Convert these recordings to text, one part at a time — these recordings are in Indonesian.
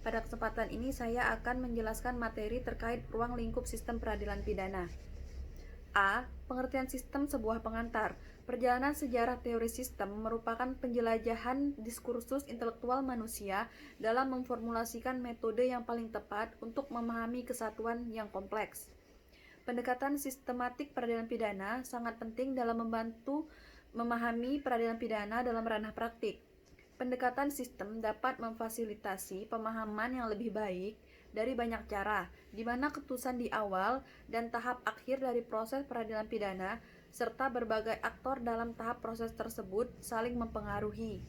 Pada kesempatan ini saya akan menjelaskan materi terkait ruang lingkup sistem peradilan pidana. A. Pengertian sistem sebuah pengantar. Perjalanan sejarah teori sistem merupakan penjelajahan diskursus intelektual manusia dalam memformulasikan metode yang paling tepat untuk memahami kesatuan yang kompleks. Pendekatan sistematik peradilan pidana sangat penting dalam membantu memahami peradilan pidana dalam ranah praktik. Pendekatan sistem dapat memfasilitasi pemahaman yang lebih baik dari banyak cara, di mana keputusan di awal dan tahap akhir dari proses peradilan pidana, serta berbagai aktor dalam tahap proses tersebut saling mempengaruhi.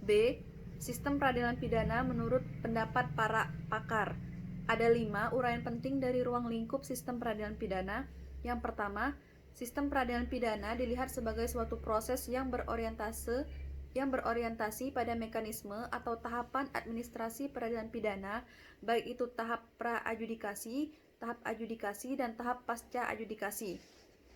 B. Sistem peradilan pidana menurut pendapat para pakar. Ada 5 uraian penting dari ruang lingkup sistem peradilan pidana. Yang pertama, sistem peradilan pidana dilihat sebagai suatu proses yang berorientasi pada mekanisme atau tahapan administrasi peradilan pidana, baik itu tahap pra-adjudikasi, tahap adjudikasi, dan tahap pasca-adjudikasi.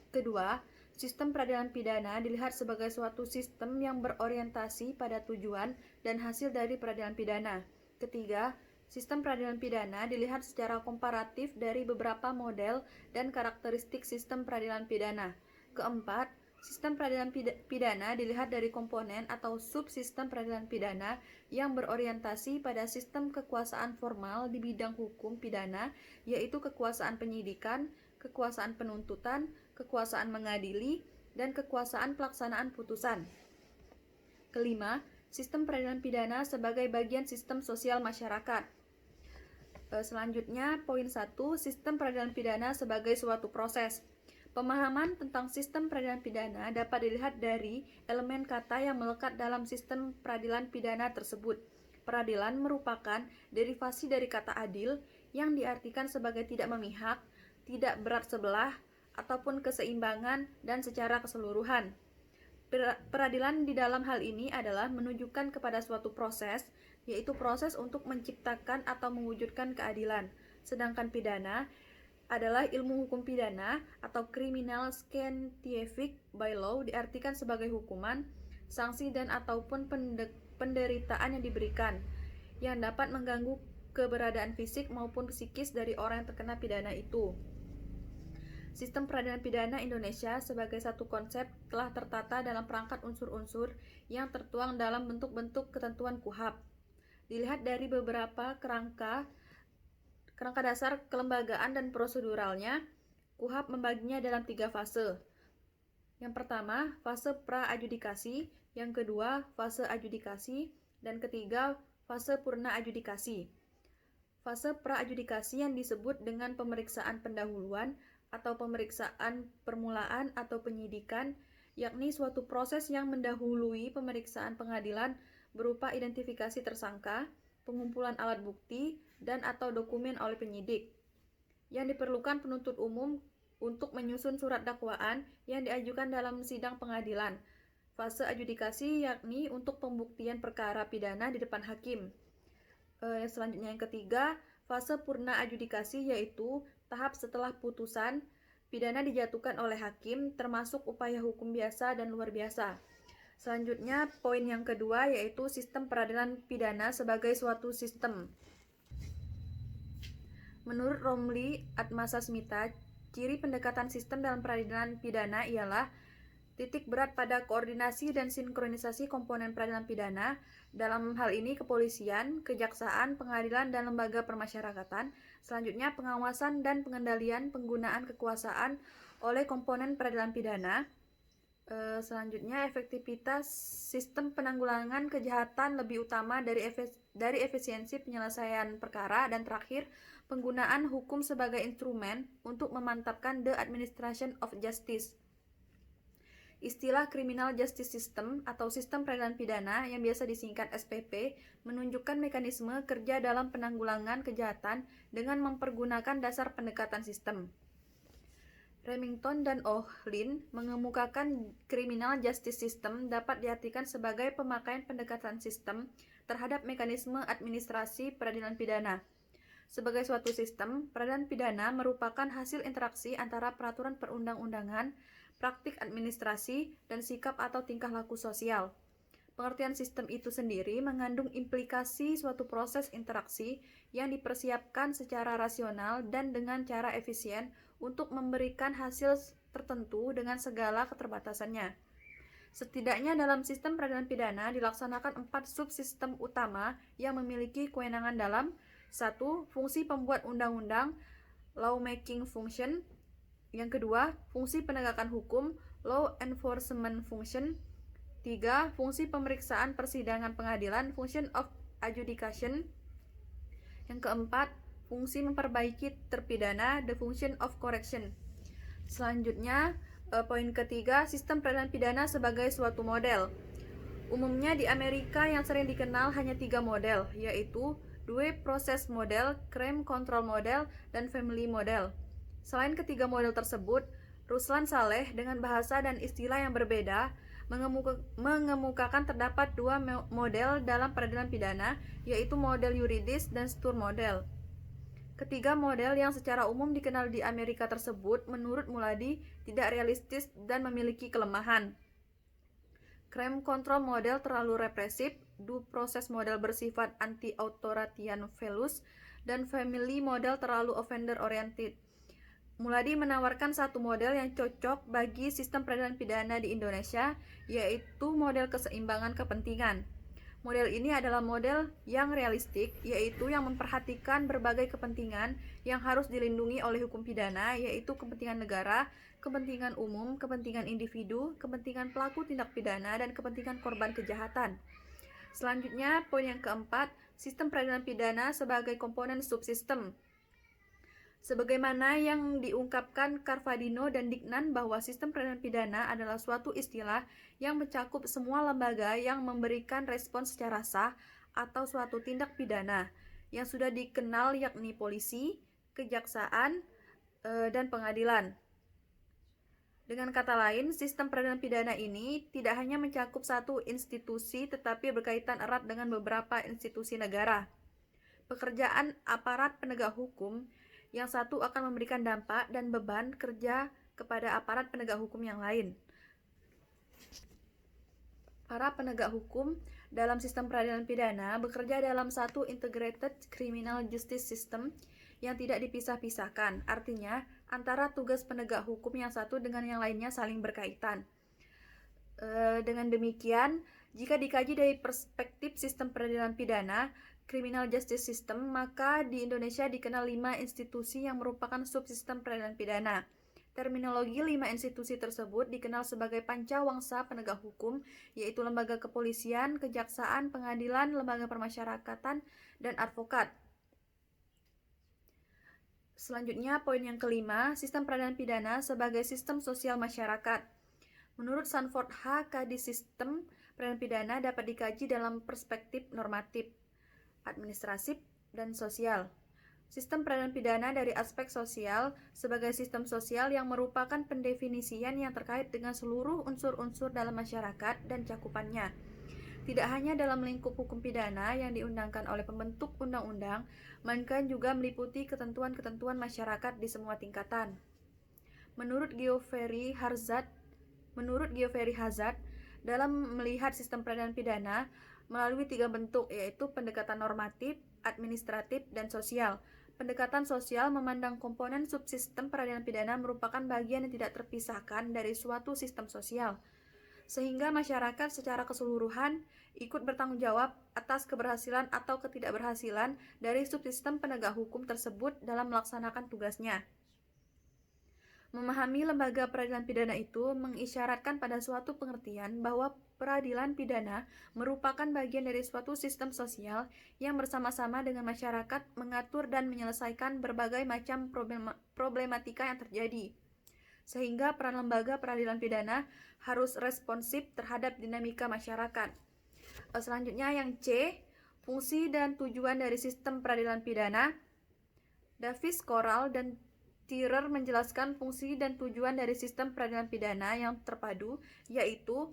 Kedua, sistem peradilan pidana dilihat sebagai suatu sistem yang berorientasi pada tujuan dan hasil dari peradilan pidana. Ketiga, sistem peradilan pidana dilihat secara komparatif dari beberapa model dan karakteristik sistem peradilan pidana. Keempat, sistem peradilan pidana dilihat dari komponen atau subsistem peradilan pidana yang berorientasi pada sistem kekuasaan formal di bidang hukum pidana, yaitu kekuasaan penyidikan, kekuasaan penuntutan, kekuasaan mengadili, dan kekuasaan pelaksanaan putusan. Kelima, sistem peradilan pidana sebagai bagian sistem sosial masyarakat. Selanjutnya, poin 1, sistem peradilan pidana sebagai suatu proses. Pemahaman tentang sistem peradilan pidana dapat dilihat dari elemen kata yang melekat dalam sistem peradilan pidana tersebut. Peradilan merupakan derivasi dari kata adil yang diartikan sebagai tidak memihak, tidak berat sebelah, ataupun keseimbangan dan secara keseluruhan. Peradilan di dalam hal ini adalah menunjukkan kepada suatu proses, yaitu proses untuk menciptakan atau mewujudkan keadilan. Sedangkan pidana adalah ilmu hukum pidana atau criminal scientific by law diartikan sebagai hukuman, sanksi dan ataupun penderitaan yang diberikan yang dapat mengganggu keberadaan fisik maupun psikis dari orang yang terkena pidana itu. Sistem peradilan pidana Indonesia sebagai satu konsep telah tertata dalam perangkat unsur-unsur yang tertuang dalam bentuk-bentuk ketentuan KUHP. Dilihat dari beberapa kerangka dasar kelembagaan dan proseduralnya, KUHP membaginya dalam 3 fase. Yang pertama, fase pra-adjudikasi, yang kedua, fase adjudikasi, dan ketiga, fase purna adjudikasi. Fase pra-adjudikasi yang disebut dengan pemeriksaan pendahuluan atau pemeriksaan permulaan atau penyidikan, yakni suatu proses yang mendahului pemeriksaan pengadilan berupa identifikasi tersangka, pengumpulan alat bukti, dan atau dokumen oleh penyidik. Yang diperlukan penuntut umum untuk menyusun surat dakwaan yang diajukan dalam sidang pengadilan. Fase adjudikasi yakni untuk pembuktian perkara pidana di depan hakim. Selanjutnya yang ketiga, fase purna adjudikasi yaitu tahap setelah putusan pidana dijatuhkan oleh hakim termasuk upaya hukum biasa dan luar biasa. Selanjutnya, poin yang kedua yaitu sistem peradilan pidana sebagai suatu sistem. Menurut Romli Atmasasmita, ciri pendekatan sistem dalam peradilan pidana ialah titik berat pada koordinasi dan sinkronisasi komponen peradilan pidana, dalam hal ini kepolisian, kejaksaan, pengadilan, dan lembaga permasyarakatan. Selanjutnya, pengawasan dan pengendalian penggunaan kekuasaan oleh komponen peradilan pidana. Selanjutnya, efektivitas sistem penanggulangan kejahatan lebih utama dari efisiensi penyelesaian perkara. Dan terakhir, penggunaan hukum sebagai instrumen untuk memantapkan the administration of justice. Istilah criminal justice system atau sistem peradilan pidana yang biasa disingkat SPP menunjukkan mekanisme kerja dalam penanggulangan kejahatan dengan mempergunakan dasar pendekatan sistem. Remington dan O'Hlin mengemukakan criminal justice system dapat diartikan sebagai pemakaian pendekatan sistem terhadap mekanisme administrasi peradilan pidana. Sebagai suatu sistem, peradilan pidana merupakan hasil interaksi antara peraturan perundang-undangan, praktik administrasi, dan sikap atau tingkah laku sosial. Pengertian sistem itu sendiri mengandung implikasi suatu proses interaksi yang dipersiapkan secara rasional dan dengan cara efisien untuk memberikan hasil tertentu dengan segala keterbatasannya. Setidaknya dalam sistem peradilan pidana dilaksanakan 4 subsistem utama yang memiliki kewenangan dalam 1. Fungsi pembuat undang-undang, lawmaking function. Yang kedua, fungsi penegakan hukum, law enforcement function. 3. Fungsi pemeriksaan persidangan pengadilan, function of adjudication. Yang keempat, fungsi memperbaiki terpidana, the function of correction. Selanjutnya, poin ketiga, sistem peradilan pidana sebagai suatu model. Umumnya di Amerika yang sering dikenal hanya 3 model, yaitu due process model, crime control model, dan family model. Selain ketiga model tersebut, Ruslan Saleh dengan bahasa dan istilah yang berbeda mengemukakan terdapat 2 model dalam peradilan pidana, yaitu model yuridis dan Sturm model. Ketiga model yang secara umum dikenal di Amerika tersebut menurut Muladi tidak realistis dan memiliki kelemahan. Crime control model terlalu represif, due process model bersifat anti-authoritarian values, dan family model terlalu offender oriented. Muladi menawarkan satu model yang cocok bagi sistem peradilan pidana di Indonesia, yaitu model keseimbangan kepentingan. Model ini adalah model yang realistik, yaitu yang memperhatikan berbagai kepentingan yang harus dilindungi oleh hukum pidana, yaitu kepentingan negara, kepentingan umum, kepentingan individu, kepentingan pelaku tindak pidana, dan kepentingan korban kejahatan. Selanjutnya, poin yang keempat, sistem peradilan pidana sebagai komponen subsistem. Sebagaimana yang diungkapkan Carvadino dan Dignan bahwa sistem peradilan pidana adalah suatu istilah yang mencakup semua lembaga yang memberikan respons secara sah atau suatu tindak pidana yang sudah dikenal, yakni polisi, kejaksaan, dan pengadilan. Dengan kata lain, sistem peradilan pidana ini tidak hanya mencakup satu institusi tetapi berkaitan erat dengan beberapa institusi negara. Pekerjaan aparat penegak hukum yang satu akan memberikan dampak dan beban kerja kepada aparat penegak hukum yang lain. Para penegak hukum dalam sistem peradilan pidana bekerja dalam satu integrated criminal justice system yang tidak dipisah-pisahkan. Artinya, antara tugas penegak hukum yang satu dengan yang lainnya saling berkaitan. Dengan demikian, jika dikaji dari perspektif sistem peradilan pidana, criminal justice system, maka di Indonesia dikenal 5 institusi yang merupakan subsistem peradilan pidana. Terminologi 5 institusi tersebut dikenal sebagai pancawangsa penegak hukum, yaitu lembaga kepolisian, kejaksaan, pengadilan, lembaga permasyarakatan, dan advokat. Selanjutnya, poin yang kelima, sistem peradilan pidana sebagai sistem sosial masyarakat. Menurut Sanford H. Kadis, sistem peradilan pidana dapat dikaji dalam perspektif normatif, administratif, dan sosial. Sistem peradilan pidana dari aspek sosial sebagai sistem sosial yang merupakan pendefinisian yang terkait dengan seluruh unsur-unsur dalam masyarakat dan cakupannya. Tidak hanya dalam lingkup hukum pidana yang diundangkan oleh pembentuk undang-undang, melainkan juga meliputi ketentuan-ketentuan masyarakat di semua tingkatan. Menurut Geoffrey Hazard, dalam melihat sistem peradilan pidana melalui 3 bentuk, yaitu pendekatan normatif, administratif, dan sosial. Pendekatan sosial memandang komponen subsistem peradilan pidana merupakan bagian yang tidak terpisahkan dari suatu sistem sosial, sehingga masyarakat secara keseluruhan ikut bertanggung jawab atas keberhasilan atau ketidakberhasilan dari subsistem penegak hukum tersebut dalam melaksanakan tugasnya. Memahami lembaga peradilan pidana itu mengisyaratkan pada suatu pengertian bahwa peradilan pidana merupakan bagian dari suatu sistem sosial yang bersama-sama dengan masyarakat mengatur dan menyelesaikan berbagai macam problematika yang terjadi. Sehingga peran lembaga peradilan pidana harus responsif terhadap dinamika masyarakat. Selanjutnya yang C, fungsi dan tujuan dari sistem peradilan pidana. Davis, Corral, dan Thirer menjelaskan fungsi dan tujuan dari sistem peradilan pidana yang terpadu, yaitu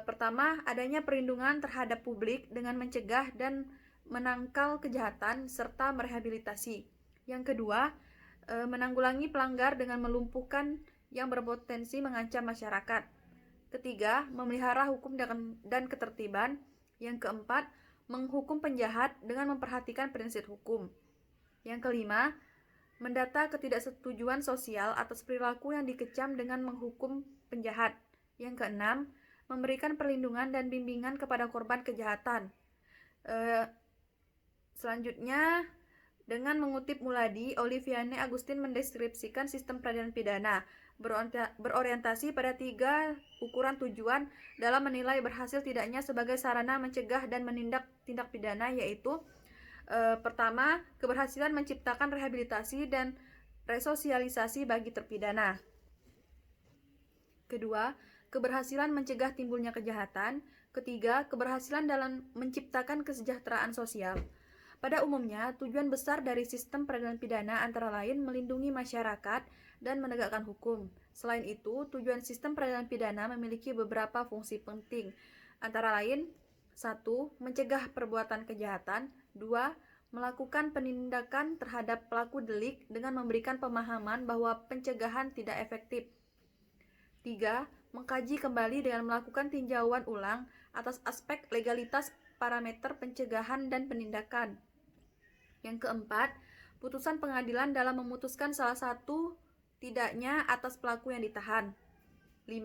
pertama, adanya perlindungan terhadap publik dengan mencegah dan menangkal kejahatan serta merehabilitasi. Yang kedua, menanggulangi pelanggar dengan melumpuhkan yang berpotensi mengancam masyarakat. Ketiga, memelihara hukum dan ketertiban. Yang keempat, menghukum penjahat dengan memperhatikan prinsip hukum. Yang kelima, mendata ketidaksetujuan sosial atas perilaku yang dikecam dengan menghukum penjahat. Yang keenam, memberikan perlindungan dan bimbingan kepada korban kejahatan. Selanjutnya, dengan mengutip Muladi, Oliviane Agustin mendeskripsikan sistem peradilan pidana berorientasi pada 3 ukuran tujuan dalam menilai berhasil tidaknya sebagai sarana mencegah dan menindak tindak pidana, yaitu pertama, keberhasilan menciptakan rehabilitasi dan resosialisasi bagi terpidana. Kedua, keberhasilan mencegah timbulnya kejahatan. Ketiga, keberhasilan dalam menciptakan kesejahteraan sosial. Pada umumnya, tujuan besar dari sistem peradilan pidana antara lain melindungi masyarakat dan menegakkan hukum. Selain itu, tujuan sistem peradilan pidana memiliki beberapa fungsi penting, antara lain 1. Mencegah perbuatan kejahatan. 2. Melakukan penindakan terhadap pelaku delik dengan memberikan pemahaman bahwa pencegahan tidak efektif. 3. Mengkaji kembali dengan melakukan tinjauan ulang atas aspek legalitas parameter pencegahan dan penindakan. Yang keempat, putusan pengadilan dalam memutuskan salah satu tidaknya atas pelaku yang ditahan. 5.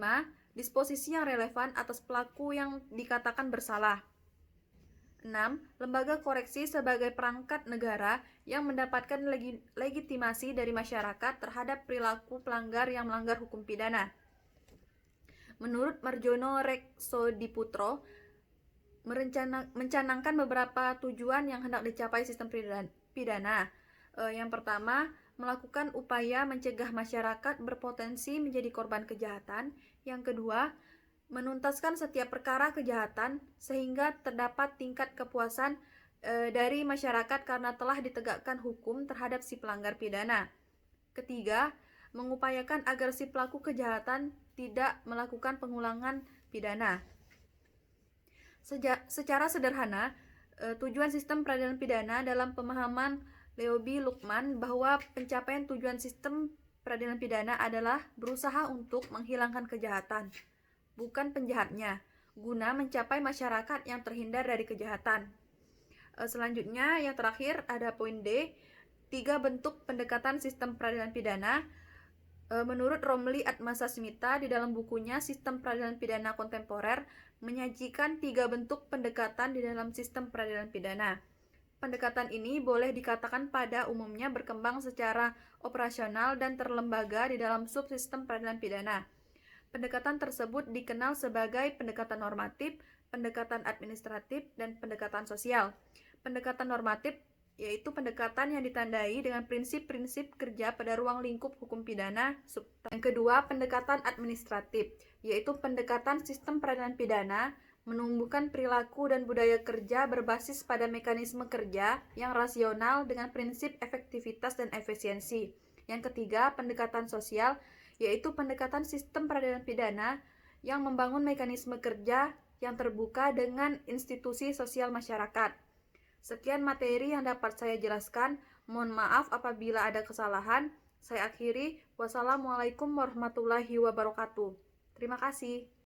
Disposisi yang relevan atas pelaku yang dikatakan bersalah. 6. Lembaga koreksi sebagai perangkat negara yang mendapatkan legitimasi dari masyarakat terhadap perilaku pelanggar yang melanggar hukum pidana. Menurut Marjono Reksodiputro, mencanangkan beberapa tujuan yang hendak dicapai sistem pidana. Yang pertama, melakukan upaya mencegah masyarakat berpotensi menjadi korban kejahatan. Yang kedua, menuntaskan setiap perkara kejahatan sehingga terdapat tingkat kepuasan dari masyarakat karena telah ditegakkan hukum terhadap si pelanggar pidana. Ketiga, mengupayakan agar si pelaku kejahatan tidak melakukan pengulangan pidana. Secara sederhana, tujuan sistem peradilan pidana dalam pemahaman Leobi Lukman bahwa pencapaian tujuan sistem peradilan pidana adalah berusaha untuk menghilangkan kejahatan, bukan penjahatnya, guna mencapai masyarakat yang terhindar dari kejahatan. Selanjutnya, yang terakhir ada poin D, 3 bentuk pendekatan sistem peradilan pidana. Menurut Romli Atmasasmita di dalam bukunya Sistem Peradilan Pidana Kontemporer menyajikan 3 bentuk pendekatan di dalam sistem peradilan pidana. Pendekatan ini boleh dikatakan pada umumnya berkembang secara operasional dan terlembaga di dalam subsistem peradilan pidana. Pendekatan tersebut dikenal sebagai pendekatan normatif, pendekatan administratif, dan pendekatan sosial. Pendekatan normatif yaitu pendekatan yang ditandai dengan prinsip-prinsip kerja pada ruang lingkup hukum pidana. Yang kedua, pendekatan administratif, yaitu pendekatan sistem peradilan pidana menumbuhkan perilaku dan budaya kerja berbasis pada mekanisme kerja yang rasional dengan prinsip efektivitas dan efisiensi. Yang ketiga, pendekatan sosial, yaitu pendekatan sistem peradilan pidana yang membangun mekanisme kerja yang terbuka dengan institusi sosial masyarakat. Sekian materi yang dapat saya jelaskan. Mohon maaf apabila ada kesalahan. Saya akhiri. Wassalamualaikum warahmatullahi wabarakatuh. Terima kasih.